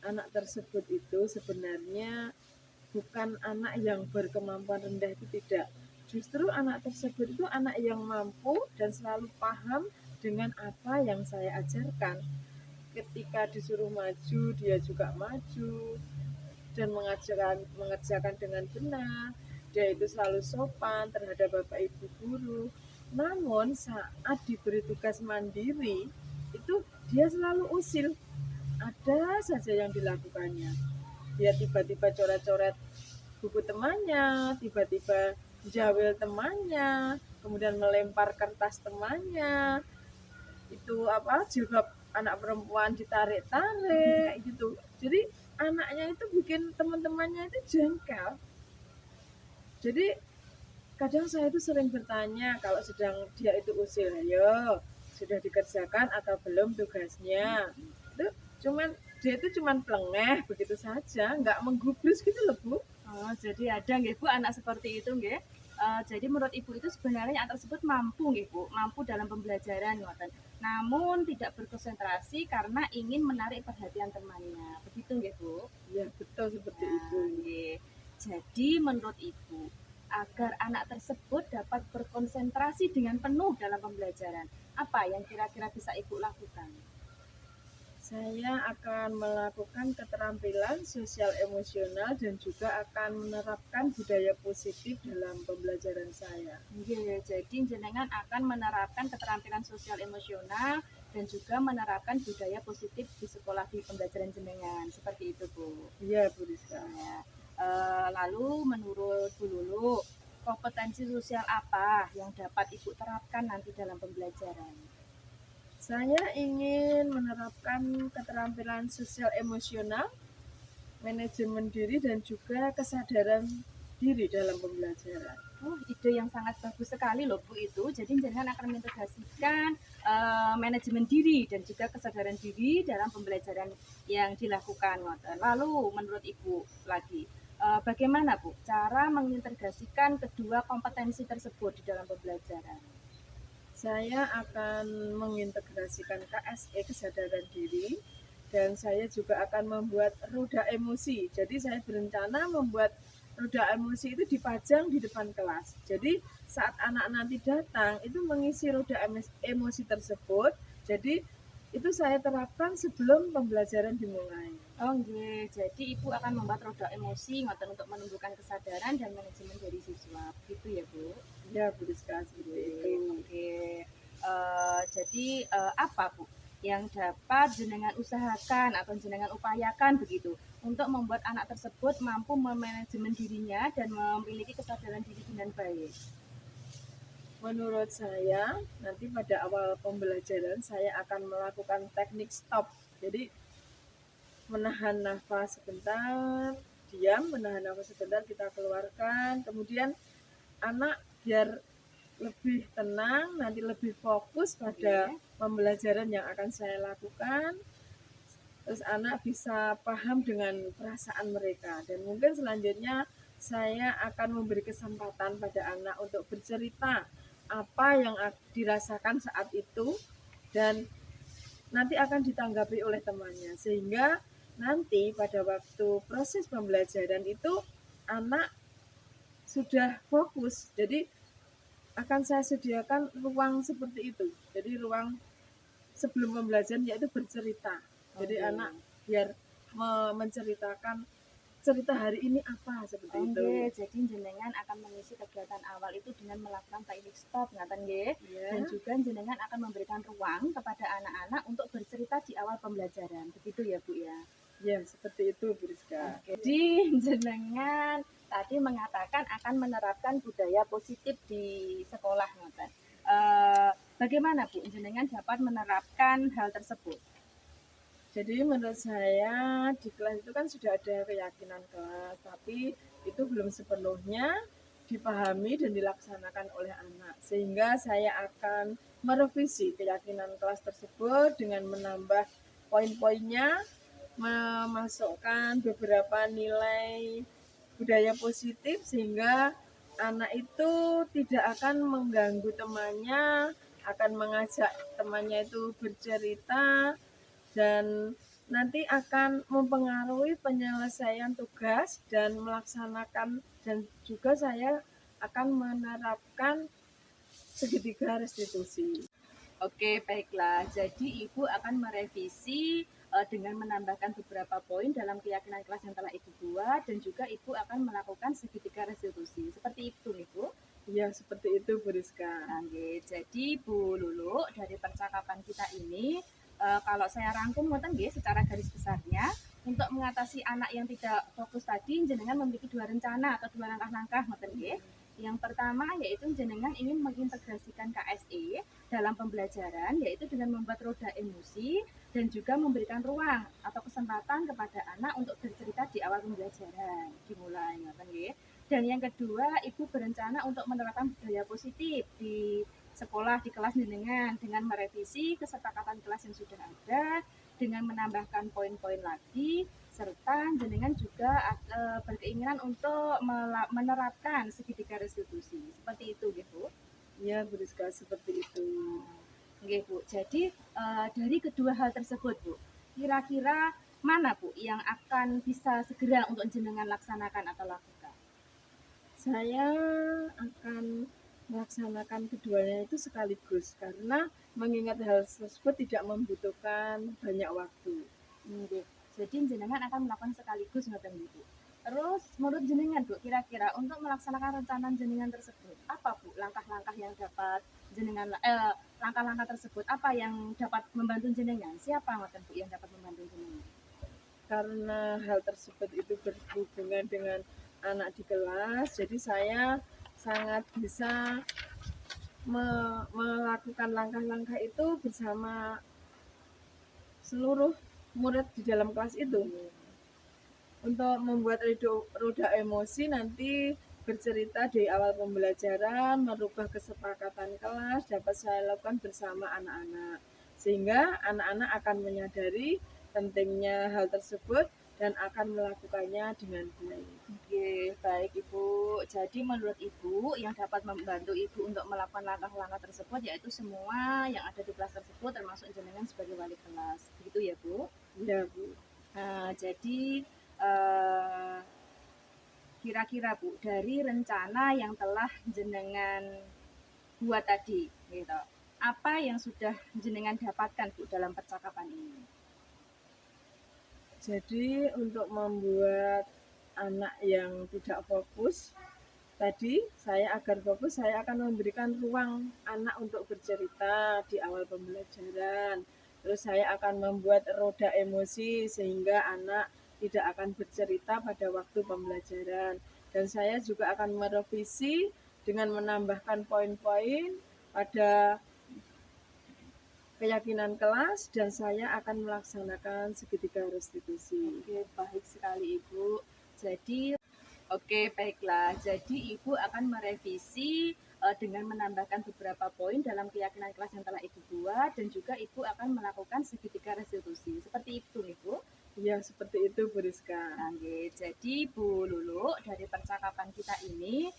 Anak tersebut itu sebenarnya bukan anak yang berkemampuan rendah, itu tidak. Justru anak tersebut itu anak yang mampu dan selalu paham dengan apa yang saya ajarkan. Ketika disuruh maju, dia juga maju dan mengerjakan dengan benar. Dia itu selalu sopan terhadap bapak ibu guru. Namun saat diberi tugas mandiri, itu dia selalu usil. Ada saja yang dilakukannya. Dia tiba-tiba coret-coret buku temannya, tiba-tiba jawil temannya, kemudian melempar kertas temannya, itu jilbab anak perempuan ditarik-tarik gitu. Jadi anaknya itu bikin teman-temannya itu jengkel. Jadi kadang saya itu sering bertanya kalau sedang dia itu usil, ayo sudah dikerjakan atau belum tugasnya. Itu dia itu cuman pelengeh begitu saja, nggak menggubris gitu loh Bu.
Oh, jadi ada nggih Bu anak seperti itu nggih. Jadi menurut Ibu itu sebenarnya anak tersebut mampu nggih Bu, mampu dalam pembelajaran ngoten. Namun tidak berkonsentrasi karena ingin menarik perhatian temannya. Begitu nggih Bu?
Ya betul seperti itu.
Nggih. Jadi menurut Ibu, agar anak tersebut dapat berkonsentrasi dengan penuh dalam pembelajaran, apa yang kira-kira bisa Ibu lakukan?
Saya akan melakukan keterampilan sosial emosional dan juga akan menerapkan budaya positif dalam pembelajaran saya.
Nggih, jadi jenengan akan menerapkan keterampilan sosial emosional dan juga menerapkan budaya positif di sekolah di pembelajaran jenengan. Seperti itu, Bu.
Iya, Bu Rizka.
Nah, lalu menurut Bu Lulu, kompetensi sosial apa yang dapat Ibu terapkan nanti dalam pembelajaran?
Saya ingin menerapkan keterampilan sosial emosional, manajemen diri dan juga kesadaran diri dalam pembelajaran.
Oh, ide yang sangat bagus sekali loh Bu itu. Jadi jenengan akan mengintegrasikan manajemen diri dan juga kesadaran diri dalam pembelajaran yang dilakukan. Lalu menurut Ibu lagi, bagaimana Bu cara mengintegrasikan kedua kompetensi tersebut di dalam pembelajaran?
Saya akan mengintegrasikan KSE, kesadaran diri, dan saya juga akan membuat roda emosi. Jadi saya berencana membuat roda emosi itu dipajang di depan kelas. Jadi saat anak nanti datang itu mengisi roda emosi tersebut. Jadi itu saya terapkan sebelum pembelajaran dimulai.
Oh nggih, jadi Ibu akan membuat roda emosi ngoten untuk menumbuhkan kesadaran dan manajemen dari siswa. Gitu ya, Bu?
Ya, Bu Rizka, seperti itu.
Oke. Jadi apa Bu yang dapat jenengan usahakan atau jenengan upayakan begitu untuk membuat anak tersebut mampu memanajemen dirinya dan memiliki kesadaran diri dengan baik?
Menurut saya, nanti pada awal pembelajaran saya akan melakukan teknik stop. Jadi menahan nafas sebentar, diam, menahan nafas sebentar, kita keluarkan, kemudian anak biar lebih tenang, nanti lebih fokus pada pembelajaran yang akan saya lakukan. Terus anak bisa paham dengan perasaan mereka. Dan mungkin selanjutnya saya akan memberi kesempatan pada anak untuk bercerita apa yang dirasakan saat itu dan nanti akan ditanggapi oleh temannya. Sehingga nanti pada waktu proses pembelajaran itu anak sudah fokus. Jadi akan saya sediakan ruang seperti itu. Jadi ruang sebelum pembelajaran yaitu bercerita. Jadi
Oke.
anak biar menceritakan cerita hari ini apa seperti itu.
Oke, jadi jenengan akan mengisi kegiatan awal itu dengan melakukan teknik stop, ngaten nggih.
Ya,
Dan juga jenengan akan memberikan ruang kepada anak-anak untuk bercerita di awal pembelajaran. Begitu ya, Bu ya.
ya seperti itu Bu Rizka.
Jadi jenengan tadi mengatakan akan menerapkan budaya positif di sekolah, ngoten. Bagaimana Bu jenengan dapat menerapkan hal tersebut?
Jadi menurut saya di kelas itu kan sudah ada keyakinan kelas, tapi itu belum sepenuhnya dipahami dan dilaksanakan oleh anak. Sehingga saya akan merevisi keyakinan kelas tersebut dengan menambah poin-poinnya, memasukkan beberapa nilai budaya positif sehingga anak itu tidak akan mengganggu temannya, akan mengajak temannya itu bercerita dan nanti akan mempengaruhi penyelesaian tugas dan melaksanakan, dan juga saya akan menerapkan segitiga restitusi.
Oke, baiklah. Jadi Ibu akan merevisi dengan menambahkan beberapa poin dalam keyakinan kelas yang telah Ibu buat dan juga Ibu akan melakukan segitiga restitusi. Seperti itu, Ibu.
Ya, seperti itu Bu Rizka.
Oke, jadi Bu Lulu, dari percakapan kita ini, kalau saya rangkum ngoten nggih secara garis besarnya, untuk mengatasi anak yang tidak fokus tadi, jenengan memiliki dua rencana atau dua langkah-langkah ngoten nggih. Yang pertama yaitu jenengan ingin mengintegrasikan KSE dalam pembelajaran, yaitu dengan membuat roda emosi dan juga memberikan ruang atau kesempatan kepada anak untuk bercerita di awal pembelajaran. Dimulai ngoten nggih. Dan yang kedua, Ibu berencana untuk menerapkan budaya positif di sekolah, di kelas jenengan dengan merevisi kesepakatan kelas yang sudah ada, dengan menambahkan poin-poin lagi, serta jenengan juga berkeinginan untuk menerapkan segitiga restitusi. Seperti itu, Bu.
Ya Bu Rizka, seperti itu.
Oke, Bu. Jadi dari kedua hal tersebut, Bu, kira-kira mana, Bu, yang akan bisa segera untuk jenengan laksanakan atau lakukan?
Saya akan melaksanakan keduanya itu sekaligus karena mengingat hal tersebut tidak membutuhkan banyak waktu.
Nggih. Jadi jenengan akan melakukan sekaligus ngoten Bu. Terus menurut jenengan Bu, kira-kira untuk melaksanakan rencana jenengan tersebut, apa Bu langkah-langkah yang dapat jenengan langkah-langkah tersebut apa yang dapat membantu jenengan? Siapa ngoten Bu yang dapat membantu jenengan?
Karena hal tersebut itu berhubungan dengan anak di kelas, jadi saya sangat bisa melakukan langkah-langkah itu bersama seluruh murid di dalam kelas itu. Untuk membuat roda emosi nanti bercerita di awal pembelajaran, merubah kesepakatan kelas dapat saya lakukan bersama anak-anak. Sehingga anak-anak akan menyadari pentingnya hal tersebut dan akan melakukannya dengan baik.
Oke, baik Ibu. Jadi menurut Ibu yang dapat membantu Ibu untuk melakukan langkah-langkah tersebut yaitu semua yang ada di kelas tersebut termasuk jenengan sebagai wali kelas. Begitu ya, Bu?
Ya, Bu.
Nah, jadi kira-kira Bu, dari rencana yang telah jenengan buat tadi, gitu, apa yang sudah jenengan dapatkan Bu dalam percakapan ini?
Jadi untuk membuat anak yang tidak fokus, tadi saya agar fokus saya akan memberikan ruang anak untuk bercerita di awal pembelajaran. Terus saya akan membuat roda emosi sehingga anak tidak akan bercerita pada waktu pembelajaran. Dan saya juga akan merevisi dengan menambahkan poin-poin pada keyakinan kelas dan saya akan melaksanakan segitiga restitusi.
Oke, baik sekali Ibu. Jadi, oke, baiklah. Jadi Ibu akan merevisi dengan menambahkan beberapa poin dalam keyakinan kelas yang telah Ibu buat dan juga Ibu akan melakukan segitiga restitusi. Seperti itu, Ibu.
Ya, seperti itu Bu Rizka.
Oke, jadi Bu Lulu, dari percakapan kita ini,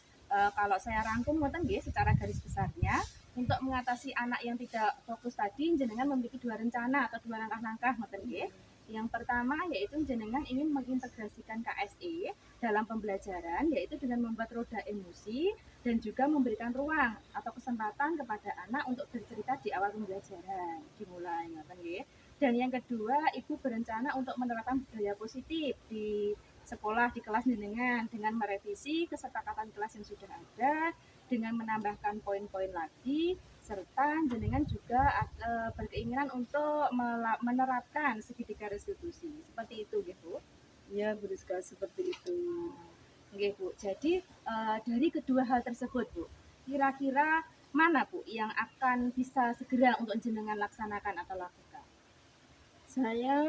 kalau saya rangkum ngoten nggih secara garis besarnya, untuk mengatasi anak yang tidak fokus tadi, jenengan memiliki dua rencana atau dua langkah-langkah ngoten nggih. Yang pertama yaitu jenengan ingin mengintegrasikan KSE dalam pembelajaran, yaitu dengan membuat roda emosi dan juga memberikan ruang atau kesempatan kepada anak untuk bercerita di awal pembelajaran dimulai, ngoten nggih. Dan yang kedua, Ibu berencana untuk menerapkan budaya positif di sekolah, di kelas jenengan dengan merevisi kesepakatan kelas yang sudah ada, dengan menambahkan poin-poin lagi, serta jenengan juga berkeinginan untuk menerapkan segitiga restitusi. Seperti itu, nggih, Bu.
Ya, Bu Rizka, seperti itu.
Nggih, Bu. Jadi dari kedua hal tersebut, Bu, kira-kira mana, Bu, yang akan bisa segera untuk jenengan laksanakan atau lakukan?
Saya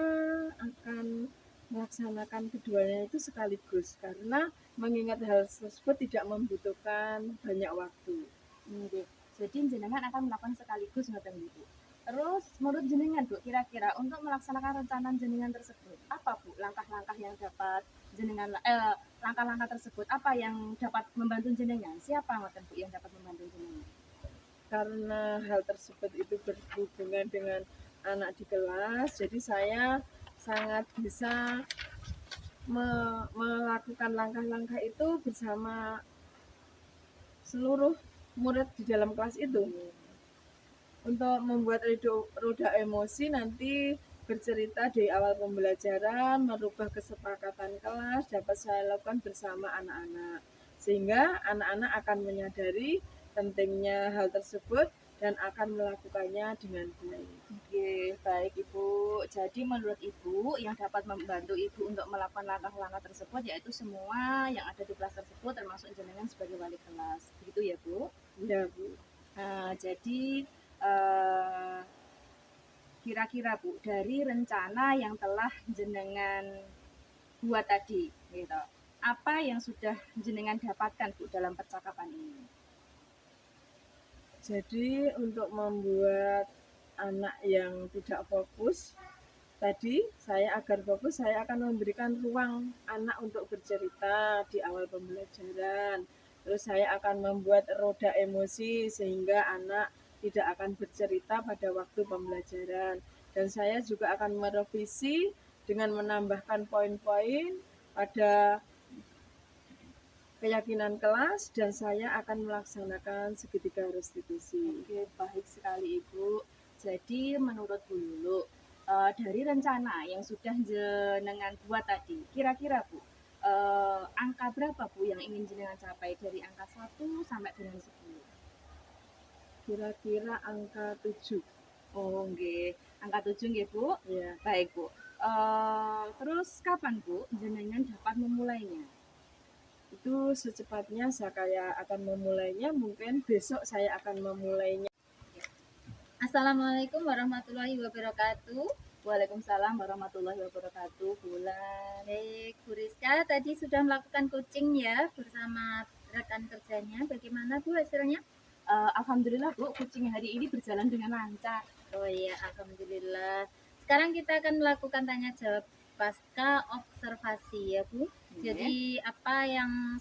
akan melaksanakan keduanya itu sekaligus karena mengingat hal tersebut tidak membutuhkan banyak waktu.
Nggih. Jadi jenengan akan melakukan sekaligus ngoten nggih, Bu. Terus menurut jenengan, Bu, kira-kira untuk melaksanakan rencana jenengan tersebut, apa, Bu, langkah-langkah yang dapat jenengan langkah-langkah tersebut apa yang dapat membantu jenengan? Siapa ngoten, Bu, yang dapat membantu jenengan?
Karena hal tersebut itu berhubungan dengan anak di kelas, jadi saya sangat bisa melakukan langkah-langkah itu bersama seluruh murid di dalam kelas itu. Untuk membuat roda emosi nanti bercerita di awal pembelajaran, merubah kesepakatan kelas dapat saya lakukan bersama anak-anak. Sehingga anak-anak akan menyadari pentingnya hal tersebut dan akan melakukannya dengan baik.
Oke, baik Ibu. Jadi menurut Ibu yang dapat membantu Ibu untuk melakukan langkah-langkah tersebut yaitu semua yang ada di kelas tersebut termasuk jenengan sebagai wali kelas. Begitu ya, Bu?
Ya, Bu.
Jadi kira-kira Bu, dari rencana yang telah jenengan buat tadi, gitu, apa yang sudah jenengan dapatkan Bu dalam percakapan ini?
Jadi untuk membuat anak yang tidak fokus, tadi saya agar fokus saya akan memberikan ruang anak untuk bercerita di awal pembelajaran. Terus saya akan membuat roda emosi sehingga anak tidak akan bercerita pada waktu pembelajaran. Dan saya juga akan merevisi dengan menambahkan poin-poin pada keyakinan kelas dan saya akan melaksanakan segitiga restitusi.
Oke, baik sekali Ibu. Jadi menurut Bu Lulu, dari rencana yang sudah jenengan buat tadi, kira-kira Bu, angka berapa Bu yang ingin jenengan capai dari angka 1 sampai dengan 10?
Kira-kira angka 7.
Oh, nggih. Angka 7 nggih, Bu?
Ya.
Baik, Bu. Terus kapan Bu jenengan dapat memulainya?
Itu secepatnya saya akan memulainya, mungkin besok saya akan memulainya.
Assalamualaikum warahmatullahi wabarakatuh.
Waalaikumsalam warahmatullahi wabarakatuh. Bulan.
Baik, Bu Rizka tadi sudah melakukan coaching ya bersama rekan kerjanya. Bagaimana Bu hasilnya?
Alhamdulillah Bu, coaching hari ini berjalan dengan lancar.
Oh iya, alhamdulillah. Sekarang kita akan melakukan tanya jawab pasca observasi ya Bu. Jadi apa yang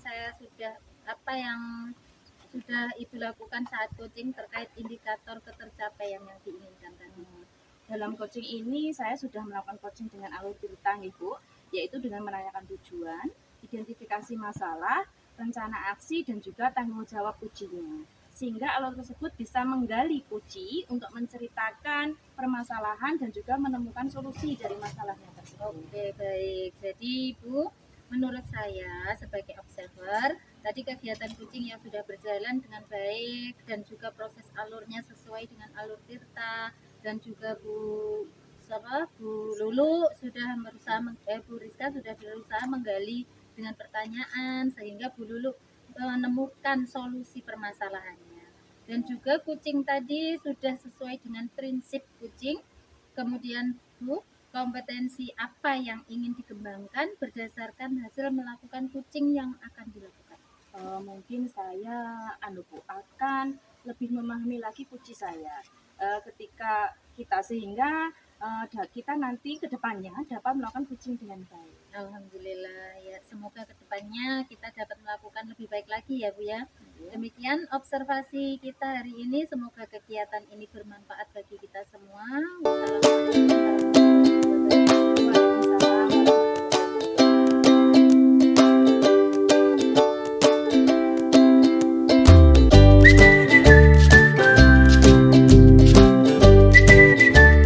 sudah Ibu lakukan saat coaching terkait indikator ketercapaian yang diinginkan tadi?
Dalam coaching ini saya sudah melakukan coaching dengan alur cerita Ibu, yaitu dengan menanyakan tujuan, identifikasi masalah, rencana aksi dan juga tanggung jawab ujinya. Sehingga alur tersebut bisa menggali kunci untuk menceritakan permasalahan dan juga menemukan solusi dari masalahnya tersebut.
Oke, baik. Jadi Ibu, menurut saya sebagai observer, tadi kegiatan coaching yang sudah berjalan dengan baik dan juga proses alurnya sesuai dengan alur tirta dan juga Bu Lulu sudah Bu Rizka sudah berusaha menggali dengan pertanyaan sehingga Bu Lulu menemukan solusi permasalahannya. Dan juga kucing tadi sudah sesuai dengan prinsip kucing. Kemudian Bu, kompetensi apa yang ingin dikembangkan berdasarkan hasil melakukan kucing yang akan dilakukan?
Mungkin saya Bu, akan lebih memahami lagi kunci saya ketika kita sehingga kita nanti ke depannya dapat melakukan kucing dengan baik.
Alhamdulillah ya, semoga kedepannya kita dapat melakukan lebih baik lagi ya Bu ya. Demikian observasi kita hari ini, semoga kegiatan ini bermanfaat bagi kita semua. Wassalamualaikum warahmatullahi wabarakatuh.